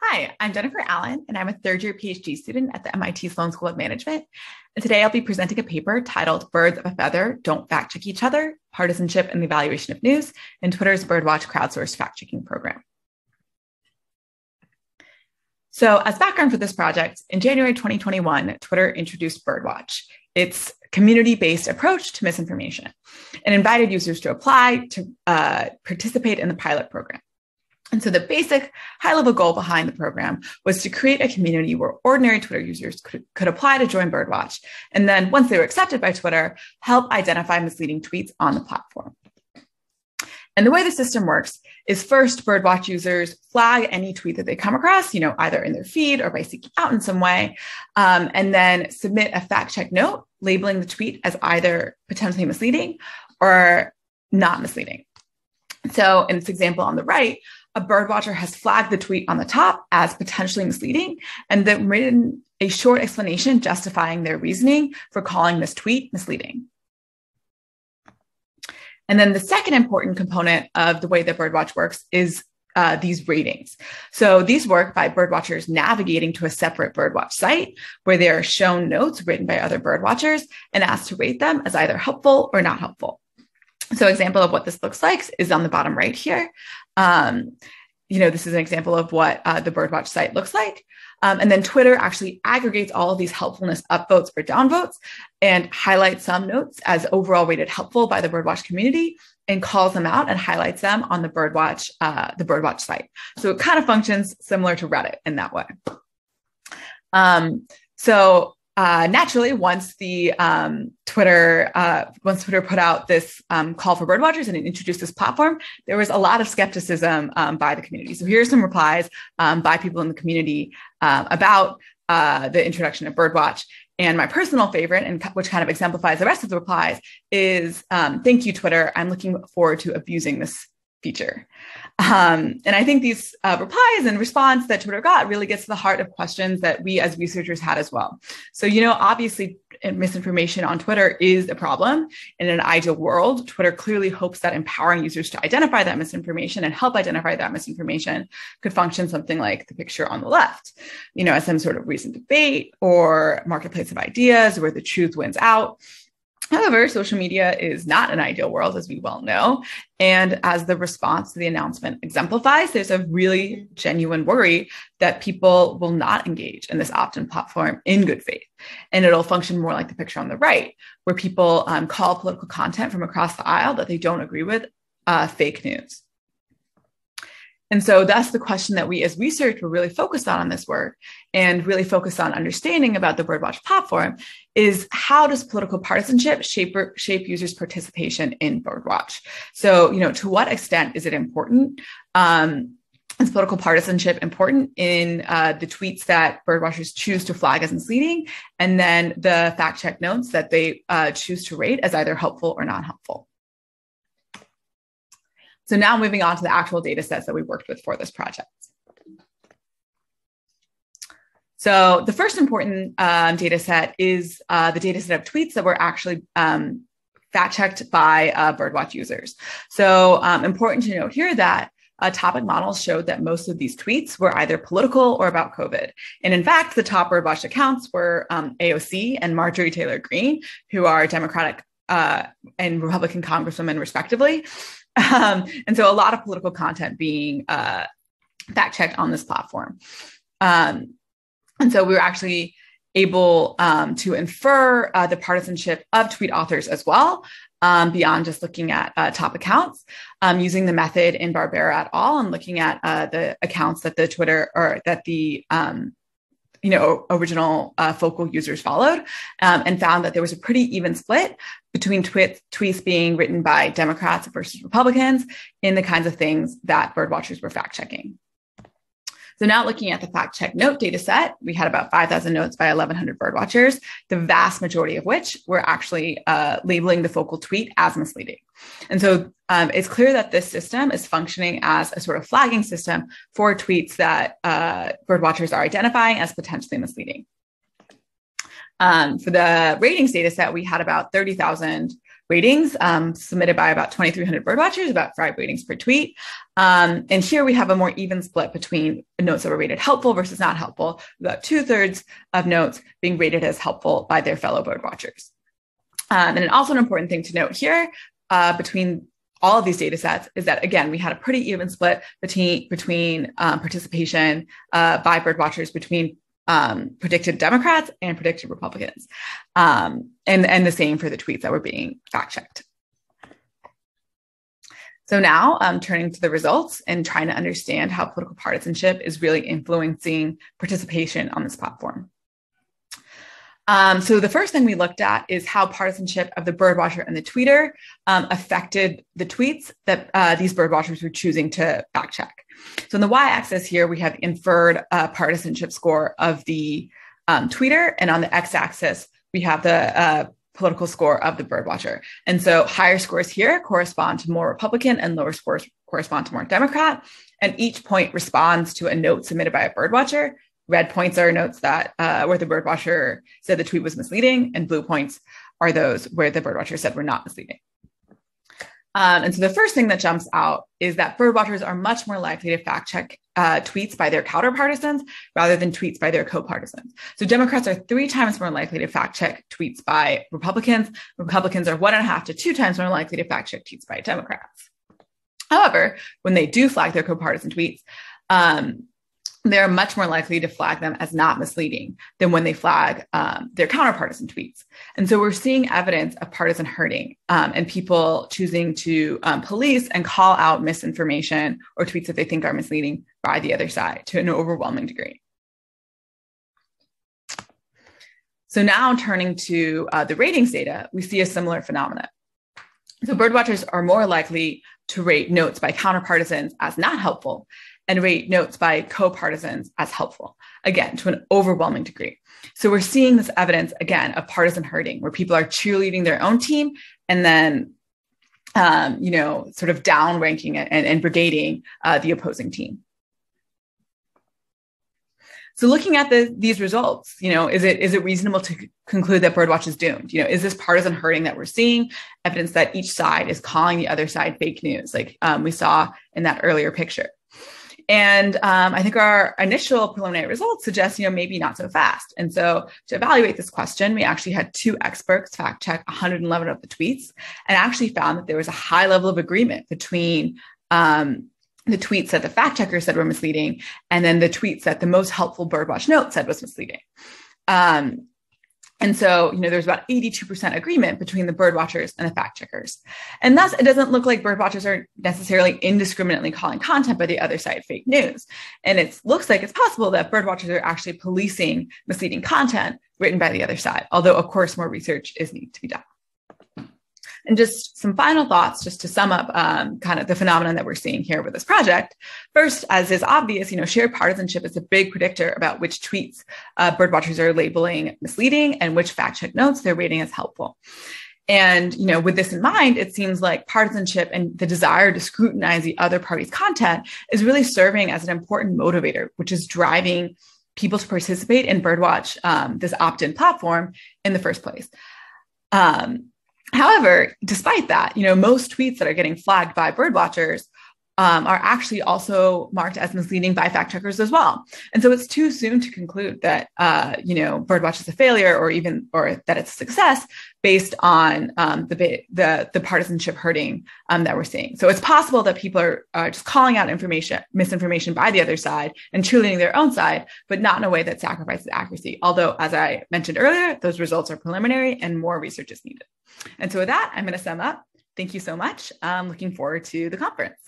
Hi, I'm Jennifer Allen, and I'm a third-year PhD student at the MIT Sloan School of Management. And today I'll be presenting a paper titled Birds of a Feather Don't Fact Check Each Other, Partisanship and the Evaluation of News in Twitter's Birdwatch crowdsourced fact-checking program. So as background for this project, in January 2021, Twitter introduced Birdwatch, its community-based approach to misinformation, and invited users to apply to participate in the pilot program. And so the basic high-level goal behind the program was to create a community where ordinary Twitter users could apply to join Birdwatch. And then once they were accepted by Twitter, help identify misleading tweets on the platform. And the way the system works is first, Birdwatch users flag any tweet that they come across, either in their feed or by seeking out in some way, and then submit a fact check note labeling the tweet as either potentially misleading or not misleading. So in this example on the right, a birdwatcher has flagged the tweet on the top as potentially misleading and then written a short explanation justifying their reasoning for calling this tweet misleading. And then the second important component of the way that Birdwatch works is these ratings. So these work by birdwatchers navigating to a separate Birdwatch site where they are shown notes written by other birdwatchers and asked to rate them as either helpful or not helpful. So example of what this looks like is on the bottom right here. This is an example of what the Birdwatch site looks like. And then Twitter actually aggregates all of these helpfulness upvotes or downvotes and highlights some notes as overall rated helpful by the Birdwatch community and calls them out and highlights them on the Birdwatch site. So it kind of functions similar to Reddit in that way. Naturally, once Twitter put out this call for birdwatchers and it introduced this platform, there was a lot of skepticism by the community. So here are some replies by people in the community about the introduction of Birdwatch. And my personal favorite, and which kind of exemplifies the rest of the replies, is "Thank you, Twitter. I'm looking forward to abusing this feature." And I think these replies and response that Twitter got really gets to the heart of questions that we as researchers had as well. So, obviously misinformation on Twitter is a problem. In an ideal world, Twitter clearly hopes that empowering users to identify that misinformation and help identify that misinformation could function something like the picture on the left, as some sort of recent debate or marketplace of ideas where the truth wins out. However, social media is not an ideal world, as we well know. And as the response to the announcement exemplifies, there's a really genuine worry that people will not engage in this opt-in platform in good faith. And it'll function more like the picture on the right, where people call political content from across the aisle that they don't agree with fake news. And so that's the question that we as research were really focused on this work and really focused on understanding about the Birdwatch platform is how does political partisanship shape users' participation in Birdwatch? So, to what extent is it important? Is political partisanship important in the tweets that birdwatchers choose to flag as misleading, and then the fact check notes that they choose to rate as either helpful or not helpful? So now moving on to the actual data sets that we worked with for this project. So the first important data set is the data set of tweets that were actually fact-checked by Birdwatch users. So important to note here that topic models showed that most of these tweets were either political or about COVID. And in fact, the top Birdwatch accounts were AOC and Marjorie Taylor Greene, who are Democratic and Republican congresswomen respectively. And so a lot of political content being fact-checked on this platform. And so we were actually able to infer the partisanship of tweet authors as well, beyond just looking at top accounts, using the method in Barbera et al. And looking at the accounts that the Twitter or that the original focal users followed, and found that there was a pretty even split between tweets being written by Democrats versus Republicans in the kinds of things that birdwatchers were fact-checking. So now looking at the fact check note data set, we had about 5,000 notes by 1,100 birdwatchers, the vast majority of which were actually labeling the focal tweet as misleading. And so it's clear that this system is functioning as a sort of flagging system for tweets that birdwatchers are identifying as potentially misleading. For the ratings data set, we had about 30,000 ratings submitted by about 2,300 birdwatchers, about 5 ratings per tweet. And here we have a more even split between notes that were rated helpful versus not helpful, about 2/3 of notes being rated as helpful by their fellow birdwatchers. And also an important thing to note here between all of these data sets is that, again, we had a pretty even split between participation by birdwatchers between predicted Democrats and predicted Republicans, and the same for the tweets that were being fact-checked. So now turning to the results and trying to understand how political partisanship is really influencing participation on this platform. So the first thing we looked at is how partisanship of the birdwatcher and the tweeter affected the tweets that these birdwatchers were choosing to fact check. So on the y-axis here, we have the inferred partisanship score of the tweeter, and on the x-axis, we have the political score of the birdwatcher. And so higher scores here correspond to more Republican and lower scores correspond to more Democrat, and each point responds to a note submitted by a birdwatcher. Red points are notes that where the birdwatcher said the tweet was misleading, and blue points are those where the birdwatcher said were not misleading. And so the first thing that jumps out is that birdwatchers are much more likely to fact check tweets by their counterpartisans rather than tweets by their co-partisans. So Democrats are 3 times more likely to fact check tweets by Republicans. Republicans are 1.5 to 2 times more likely to fact check tweets by Democrats. However, when they do flag their co-partisan tweets, they're much more likely to flag them as not misleading than when they flag their counterpartisan tweets. And so we're seeing evidence of partisan herding and people choosing to police and call out misinformation or tweets that they think are misleading by the other side to an overwhelming degree. So now turning to the ratings data, we see a similar phenomenon. So birdwatchers are more likely to rate notes by counterpartisans as not helpful and rate notes by co-partisans as helpful, again, to an overwhelming degree. So we're seeing this evidence, again, of partisan herding, where people are cheerleading their own team and then, sort of downranking it and brigading the opposing team. So looking at these results, is it reasonable to conclude that birdwatch is doomed? Is this partisan herding that we're seeing evidence that each side is calling the other side fake news, like we saw in that earlier picture? And I think our initial preliminary results suggest, maybe not so fast. And so to evaluate this question, we actually had 2 experts fact check 111 of the tweets and actually found that there was a high level of agreement between the tweets that the fact checker said were misleading and then the tweets that the most helpful birdwatch note said was misleading. And so, there's about 82% agreement between the birdwatchers and the fact checkers. And thus, it doesn't look like birdwatchers are necessarily indiscriminately calling content by the other side fake news. And it looks like it's possible that birdwatchers are actually policing misleading content written by the other side, although, of course, more research is needed to be done. And just some final thoughts, just to sum up kind of the phenomenon that we're seeing here with this project. First, as is obvious, shared partisanship is a big predictor about which tweets birdwatchers are labeling misleading and which fact check notes they're rating as helpful. And, with this in mind, it seems like partisanship and the desire to scrutinize the other party's content is really serving as an important motivator, which is driving people to participate in Birdwatch, this opt-in platform in the first place. However, despite that, most tweets that are getting flagged by birdwatchers are actually also marked as misleading by fact checkers as well. And so it's too soon to conclude that, Birdwatch is a failure or that it's a success based on the partisanship herding that we're seeing. So it's possible that people are just calling out misinformation by the other side and cheerleading their own side, but not in a way that sacrifices accuracy. Although, as I mentioned earlier, those results are preliminary and more research is needed. And so with that, I'm going to sum up. Thank you so much. I'm looking forward to the conference.